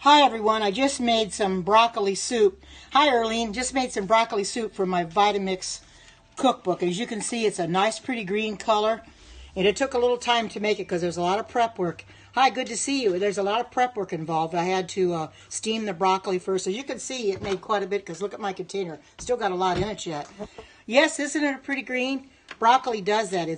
Hi everyone, I just made some broccoli soup. Hi Erlene, just made some broccoli soup for my Vitamix cookbook. As you can see, it's a nice pretty green color. And it took a little time to make it because there's a lot of prep work. Hi, good to see you. There's a lot of prep work involved. I had to steam the broccoli first. So you can see it made quite a bit because look at my container. Still got a lot in it yet. Yes, isn't it a pretty green? Broccoli does that.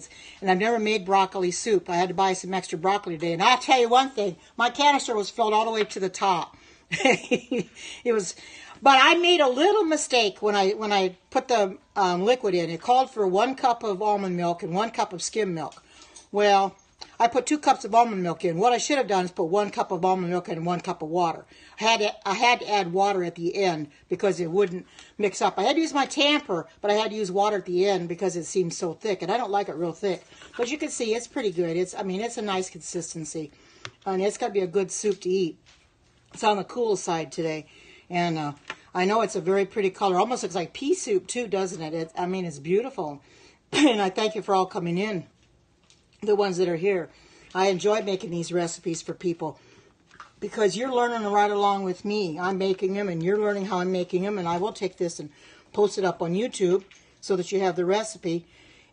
And I've never made broccoli soup. I had to buy some extra broccoli today. And I'll tell you one thing. My canister was filled all the way to the top. But I made a little mistake when I put the liquid in. It called for 1 cup of almond milk and 1 cup of skim milk. Well, I put 2 cups of almond milk in. What I should have done is put 1 cup of almond milk in and 1 cup of water. I had to add water at the end because it wouldn't mix up. I had to use my tamper, but I had to use water at the end because it seemed so thick, and I don't like it real thick. But you can see it's pretty good. It's a nice consistency, and it's going to be a good soup to eat. It's on the cool side today, and I know it's a very pretty color. Almost looks like pea soup too, doesn't it? It's beautiful, and I thank you for all coming in. The ones that are here. I enjoy making these recipes for people because you're learning right along with me. I'm making them and you're learning how I'm making them, and I will take this and post it up on YouTube so that you have the recipe,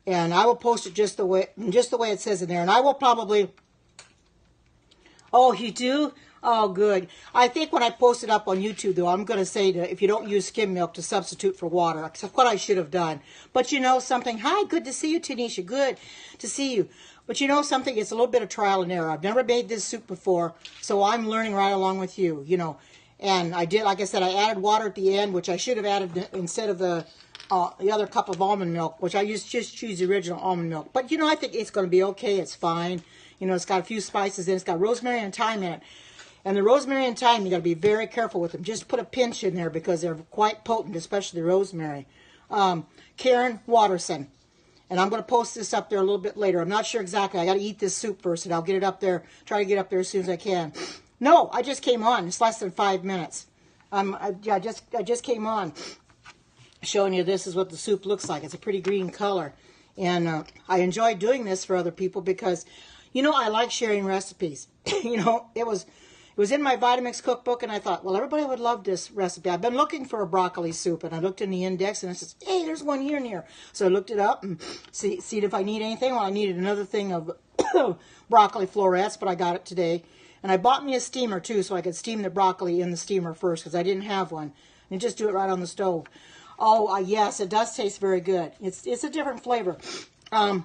and I will post it just the way it says in there. And I will probably, oh, you do? Oh, good. I think when I post it up on YouTube, though, I'm going to say if you don't use skim milk, to substitute for water. That's what I should have done. But you know something? Hi, good to see you, Tanisha. Good to see you. But you know something? It's a little bit of trial and error. I've never made this soup before, so I'm learning right along with you, you know. And I did, like I said, I added water at the end, which I should have added instead of the other cup of almond milk, which I just choose the original almond milk. But, you know, I think it's going to be okay. It's fine. You know, it's got a few spices in it. It's got rosemary and thyme in it. And the rosemary and thyme, you got to be very careful with them. Just put a pinch in there because they're quite potent, especially the rosemary. Karen Watterson. And I'm going to post this up there a little bit later. I'm not sure exactly. I got to eat this soup first, and I'll get it up there. Try to get up there as soon as I can. No, I just came on. It's less than 5 minutes. I just came on, showing you this is what the soup looks like. It's a pretty green color, and I enjoy doing this for other people because, you know, I like sharing recipes. You know, it was in my Vitamix cookbook, and I thought, well, everybody would love this recipe. I've been looking for a broccoli soup, and I looked in the index, and it says, hey, there's one here and here. So I looked it up and see if I need anything. Well, I needed another thing of broccoli florets, but I got it today. And I bought me a steamer, too, so I could steam the broccoli in the steamer first, because I didn't have one. And just do it right on the stove. Oh, yes, it does taste very good. It's a different flavor. Oh,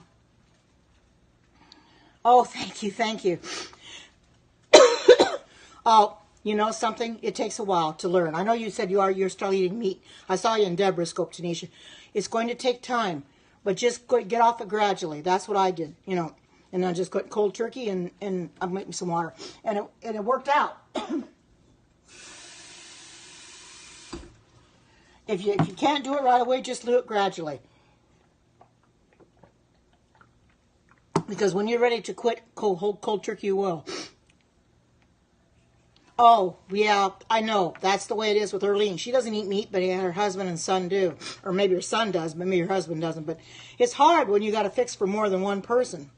thank you. Oh, you know something? It takes a while to learn. I know you said you're still eating meat. I saw you in Deborah's scope, Tanisha. It's going to take time, but just get off it gradually. That's what I did, you know. And I just got cold turkey and I'm making some water, and it worked out. If you can't do it right away, just do it gradually. Because when you're ready to quit cold turkey, you will. Oh, yeah, I know. That's the way it is with Erlene. She doesn't eat meat, but her husband and son do. Or maybe her son does, but maybe her husband doesn't. But it's hard when you got to fix for more than one person.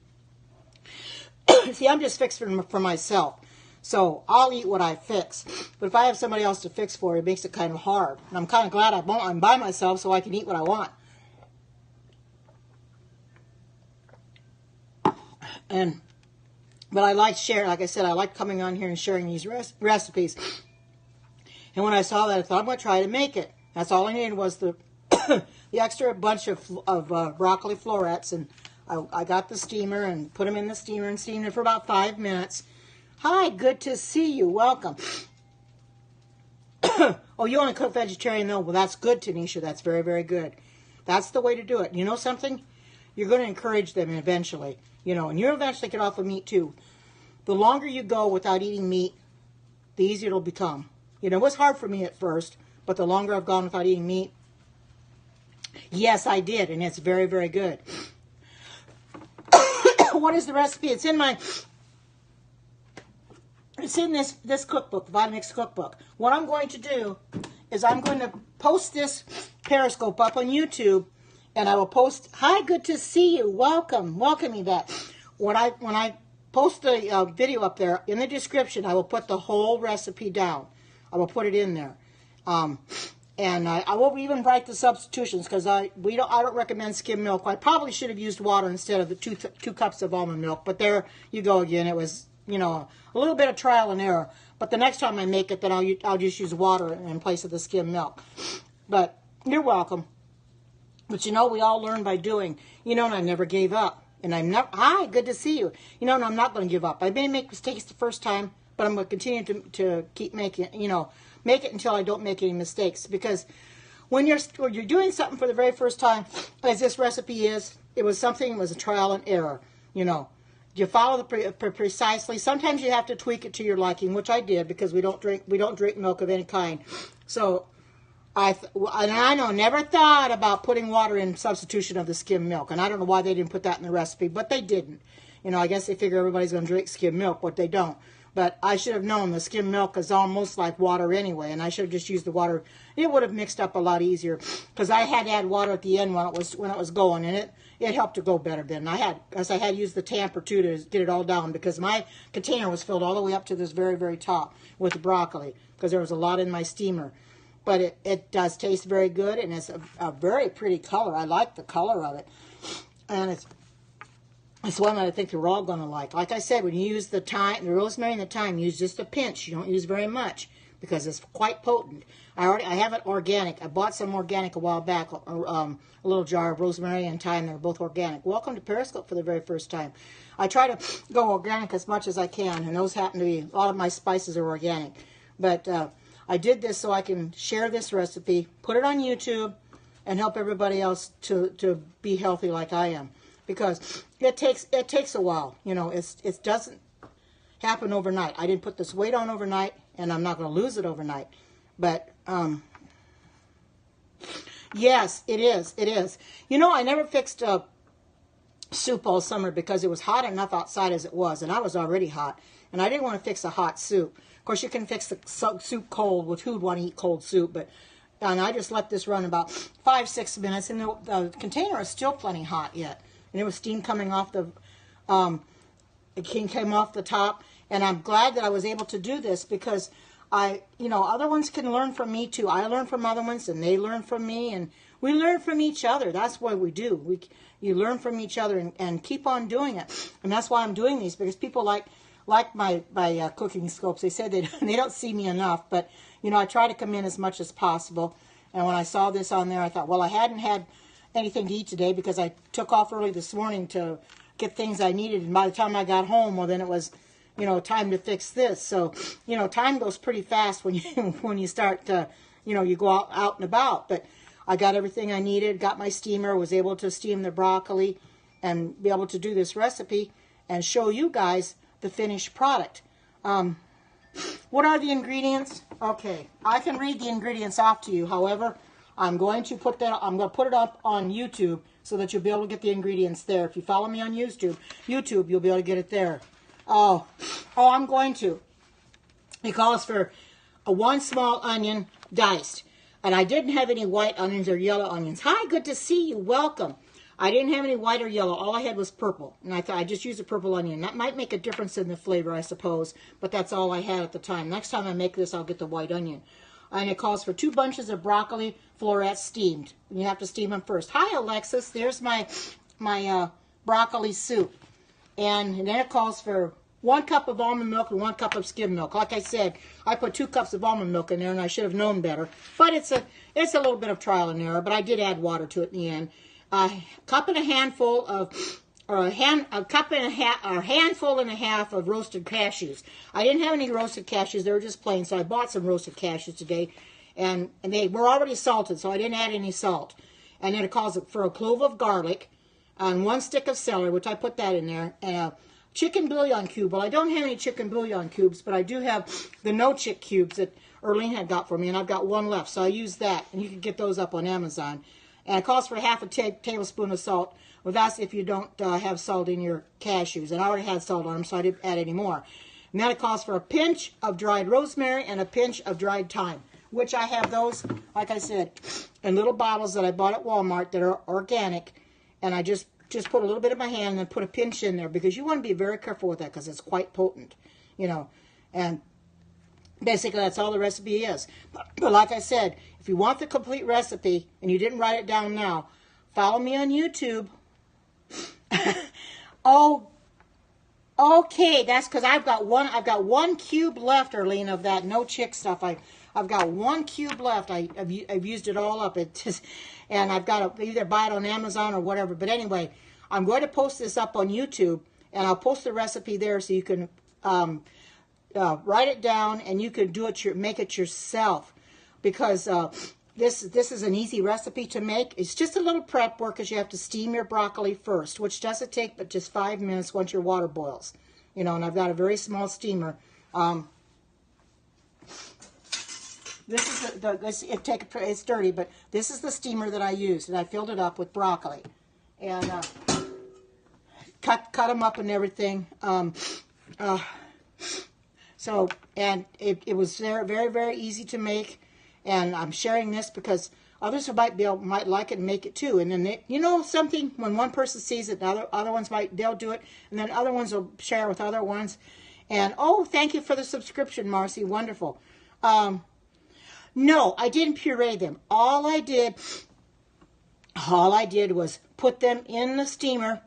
See, I'm just fixing for myself. So I'll eat what I fix. But if I have somebody else to fix for, it makes it kind of hard. And I'm kind of glad I'm by myself so I can eat what I want. But I like sharing, like I said, I like coming on here and sharing these recipes. And when I saw that, I thought, I'm going to try to make it. That's all I needed was the extra bunch of broccoli florets. And I got the steamer and put them in the steamer and steamed it for about 5 minutes. Hi, good to see you. Welcome. Oh, you only cook vegetarian, though? Well, that's good, Tanisha. That's very, very good. That's the way to do it. You know something? You're going to encourage them eventually. You know, and you'll eventually get off of meat, too. The longer you go without eating meat, the easier it'll become. You know, it was hard for me at first, but the longer I've gone without eating meat, yes, I did, and it's very, very good. What is the recipe? It's in this cookbook, the Vitamix cookbook. What I'm going to do is I'm going to post this Periscope up on YouTube, and I will post. Hi, good to see you. Welcome, Yvette. When I post the video up there. In the description, I will put the whole recipe down. I will put it in there. And I will even write the substitutions because I don't recommend skim milk. I probably should have used water instead of the two cups of almond milk. But there you go again. It was, you know, a little bit of trial and error. But the next time I make it, then I'll just use water in place of the skim milk. But you're welcome. But you know, we all learn by doing. You know, and I never gave up. And I'm not, hi, good to see you. You know, and I'm not going to give up. I may make mistakes the first time, but I'm going to continue to keep making, you know, make it until I don't make any mistakes. Because when you're doing something for the very first time, as this recipe is, it was a trial and error. You know, you follow the precisely. Sometimes you have to tweak it to your liking, which I did because we don't drink milk of any kind. So never thought about putting water in substitution of the skim milk, and I don't know why they didn't put that in the recipe, but they didn't. You know, I guess they figure everybody's going to drink skim milk, but they don't. But I should have known the skim milk is almost like water anyway, and I should have just used the water. It would have mixed up a lot easier because I had to add water at the end when it was going, and it helped to go better then. I had used the tamper too to get it all down because my container was filled all the way up to this very, very top with the broccoli because there was a lot in my steamer. But it does taste very good, and it's a very pretty color. I like the color of it, and it's one that I think they're all going to like. Like I said, when you use the rosemary and the thyme, use just a pinch. You don't use very much because it's quite potent. I have it organic. I bought some organic a while back, a little jar of rosemary and thyme. They're both organic. Welcome to Periscope for the very first time. I try to go organic as much as I can, and those happen to be, a lot of my spices are organic. But I did this so I can share this recipe, put it on YouTube, and help everybody else to be healthy like I am. Because it takes a while. You know, it doesn't happen overnight. I didn't put this weight on overnight, and I'm not going to lose it overnight. But yes, it is. It is. You know, I never fixed soup all summer because it was hot enough outside as it was, and I was already hot, and I didn't want to fix a hot soup. Of course, you can fix the soup cold, which who'd want to eat cold soup, and I just let this run about 5-6 minutes, and the container is still plenty hot yet. And there was steam coming off it came off the top, and I'm glad that I was able to do this because other ones can learn from me too. I learn from other ones, and they learn from me, and we learn from each other. That's what we do. You learn from each other and keep on doing it. And that's why I'm doing these, because people like my cooking scopes. They said they don't see me enough, but I try to come in as much as possible. And when I saw this on there, I thought, well, I hadn't had anything to eat today because I took off early this morning to get things I needed, and by the time I got home, well, then it was time to fix this. So time goes pretty fast when you start to you go out and about. But I got everything I needed, got my steamer, was able to steam the broccoli and be able to do this recipe and show you guys the finished product. What are the ingredients? Okay, I can read the ingredients off to you. However, I'm going to put it up on YouTube so that you'll be able to get the ingredients there. If you follow me on YouTube, you'll be able to get it there. I'm going to. It calls for 1 small onion diced. And I didn't have any white onions or yellow onions. Hi, good to see you. Welcome. I didn't have any white or yellow. All I had was purple. And I thought I'd just use a purple onion. That might make a difference in the flavor, I suppose. But that's all I had at the time. Next time I make this, I'll get the white onion. And it calls for 2 bunches of broccoli florets steamed. You have to steam them first. Hi, Alexis. There's my broccoli soup. And then it calls for 1 cup of almond milk and 1 cup of skim milk. Like I said, I put 2 cups of almond milk in there, and I should have known better. But it's a little bit of trial and error. But I did add water to it in the end. A handful and a half of roasted cashews. I didn't have any roasted cashews; they were just plain. So I bought some roasted cashews today, and they were already salted, so I didn't add any salt. And then it calls for a clove of garlic, and 1 stick of celery, which I put that in there, and a chicken bouillon cube. Well, I don't have any chicken bouillon cubes, but I do have the no-chick cubes that Erlene had got for me, and I've got 1 left, so I used that, and you can get those up on Amazon. And it calls for half a tablespoon of salt. Well, that's if you don't have salt in your cashews. And I already had salt on them, so I didn't add any more. And then it calls for a pinch of dried rosemary and a pinch of dried thyme, which I have those, like I said, in little bottles that I bought at Walmart that are organic. And I just just put a little bit in my hand and then put a pinch in there, because you want to be very careful with that because it's quite potent, you know. And basically that's all the recipe is. But like I said, if you want the complete recipe and you didn't write it down now, follow me on YouTube. Oh, okay, that's because I've got one cube left, Arlene, of that no chick stuff. I've got 1 cube left. I've used it all up. And I've got to either buy it on Amazon or whatever. But anyway, I'm going to post this up on YouTube, and I'll post the recipe there so you can write it down and you can do it, make it yourself, because this is an easy recipe to make. It's just a little prep work, because you have to steam your broccoli first, which doesn't take but just 5 minutes once your water boils. You know, and I've got a very small steamer. This is it's dirty, but this is the steamer that I used, and I filled it up with broccoli, and cut them up and everything. So, and it was very, very easy to make, and I'm sharing this because others might like it and make it too. And then you know something, when one person sees it, other ones they'll do it, and then other ones will share with other ones. And oh, thank you for the subscription, Marcy, wonderful. No, I didn't puree them. All I did was put them in the steamer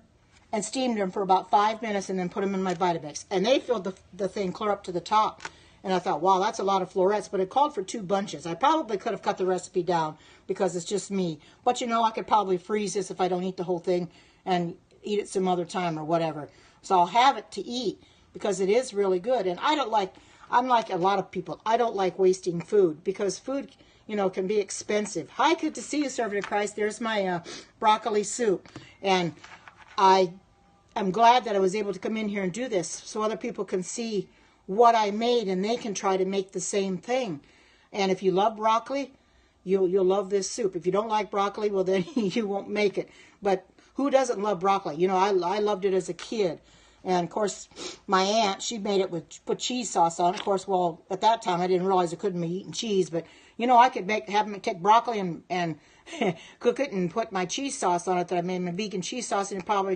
and steamed them for about 5 minutes, and then put them in my Vitamix. And they filled the thing clear up to the top. And I thought, wow, that's a lot of florets, but it called for 2 bunches. I probably could have cut the recipe down because it's just me. But you know, I could probably freeze this if I don't eat the whole thing and eat it some other time or whatever. So I'll have it to eat because it is really good. And I'm like a lot of people, I don't like wasting food, because food, you know, can be expensive. Hi, good to see you, servant of Christ. There's my broccoli soup. And I'm glad that I was able to come in here and do this so other people can see what I made, and they can try to make the same thing. And if you love broccoli, you'll love this soup. If you don't like broccoli, well, then you won't make it. But who doesn't love broccoli? You know, I loved it as a kid. And, of course, my aunt, she made it put cheese sauce on it. Of course, well, at that time, I didn't realize I couldn't be eating cheese. But, you know, I could have them take broccoli and cook it and put my cheese sauce on it that I made, my vegan cheese sauce, and it'd probably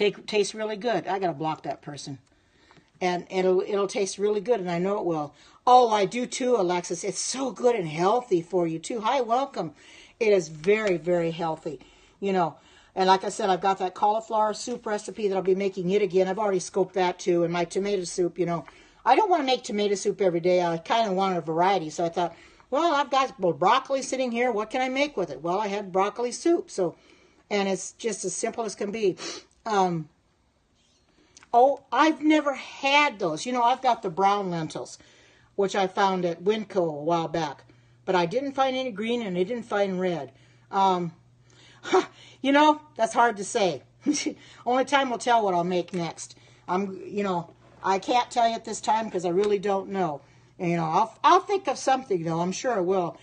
taste really good. I got to block that person. And it'll taste really good, and I know it will. Oh, I do too, Alexis. It's so good and healthy for you, too. Hi, welcome. It is very, very healthy, you know. And like I said, I've got that cauliflower soup recipe that I'll be making it again. I've already scoped that too. And my tomato soup, you know. I don't want to make tomato soup every day. I kind of wanted a variety. So I thought, well, I've got broccoli sitting here. What can I make with it? Well, I had broccoli soup. So, and it's just as simple as can be. Oh, I've never had those. You know, I've got the brown lentils, which I found at Winco a while back. But I didn't find any green, and I didn't find red. You know, that's hard to say. Only time will tell what I'll make next. You know, I can't tell you at this time because I really don't know. And, you know, I'll think of something, though. I'm sure I will.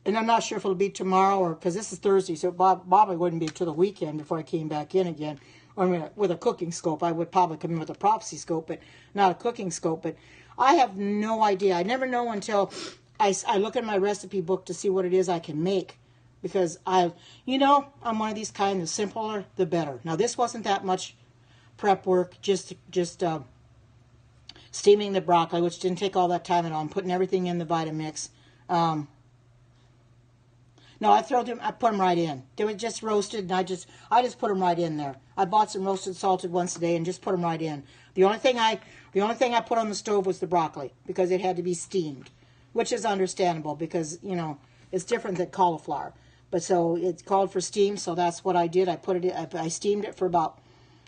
And I'm not sure if it'll be tomorrow or, because this is Thursday, so probably wouldn't be till the weekend before I came back in again. I mean, with a cooking scope. I would probably come in with a prophecy scope, but not a cooking scope. But I have no idea. I never know until I look at my recipe book to see what it is I can make. Because you know, I'm one of these kind, the simpler, the better. Now, this wasn't that much prep work, just steaming the broccoli, which didn't take all that time at all. I'm putting everything in the Vitamix. No, I put them right in. They were just roasted, and I just put them right in there. I bought some roasted salted once a day and just put them right in. The only thing I put on the stove was the broccoli, because it had to be steamed, which is understandable because, you know, it's different than cauliflower. But so it's called for steam, so that's what I did. I steamed it for about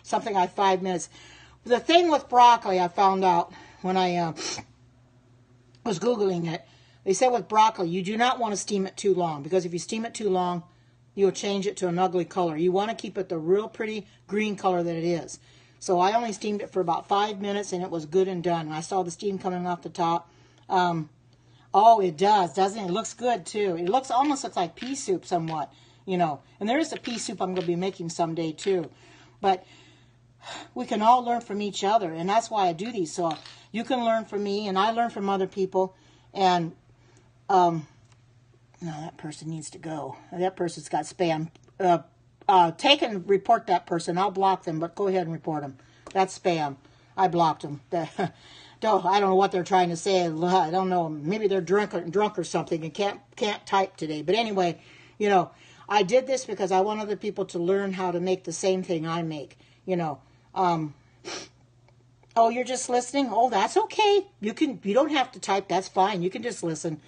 something like 5 minutes. The thing with broccoli, I found out when I was Googling it, they said with broccoli, you do not want to steam it too long, because if you steam it too long, you'll change it to an ugly color. You want to keep it the real pretty green color that it is. So I only steamed it for about 5 minutes, and it was good and done. And I saw the steam coming off the top. Oh, it does, doesn't it? It looks good, too. It almost looks like pea soup somewhat, you know. And there is a pea soup I'm going to be making someday, too. But we can all learn from each other, and that's why I do these. So you can learn from me, and I learn from other people. And No, that person needs to go. That person's got spam. Take and report that person. I'll block them, but go ahead and report them. That's spam. I blocked them. I don't know what they're trying to say. I don't know. Maybe they're drunk or something and can't type today. But anyway, you know, I did this because I want other people to learn how to make the same thing I make. You know. Oh, you're just listening? Oh, that's okay. You don't have to type. That's fine. You can just listen.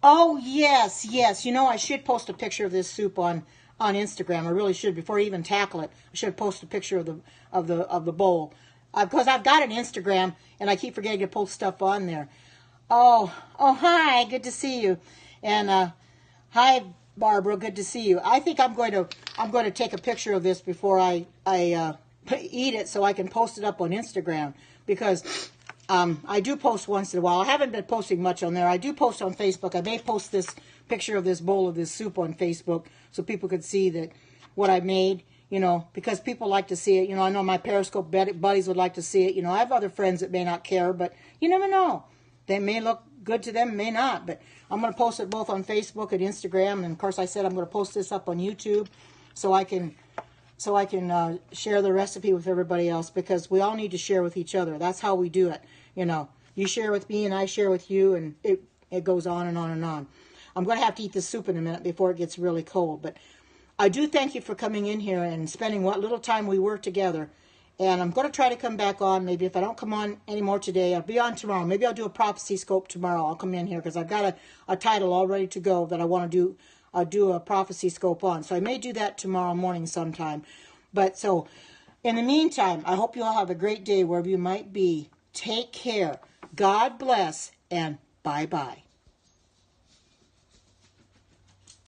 Oh, yes. You know, I should post a picture of this soup on Instagram. I really should. Before I even tackle it, I should post a picture of the bowl. Because I've got an Instagram, and I keep forgetting to post stuff on there. Oh, hi. Good to see you. And hi, Barbara. Good to see you. I think I'm going to take a picture of this before I eat it, so I can post it up on Instagram, because I do post once in a while. I haven't been posting much on there. I do post on Facebook. I may post this picture of this bowl of this soup on Facebook so people could see that what I made, you know, because people like to see it. You know, I know my Periscope buddies would like to see it. You know, I have other friends that may not care, but you never know. They may look good to them, may not. But I'm going to post it both on Facebook and Instagram. And, of course, I said I'm going to post this up on YouTube so I can share the recipe with everybody else, because we all need to share with each other. That's how we do it. You know, you share with me and I share with you, and it goes on and on and on. I'm going to have to eat this soup in a minute before it gets really cold. But I do thank you for coming in here and spending what little time we were together. And I'm going to try to come back on. Maybe if I don't come on anymore today, I'll be on tomorrow. Maybe I'll do a prophecy scope tomorrow. I'll come in here because I've got a title all ready to go that I want to do a prophecy scope on. So I may do that tomorrow morning sometime. But so in the meantime, I hope you all have a great day wherever you might be. Take care. God bless, and bye-bye.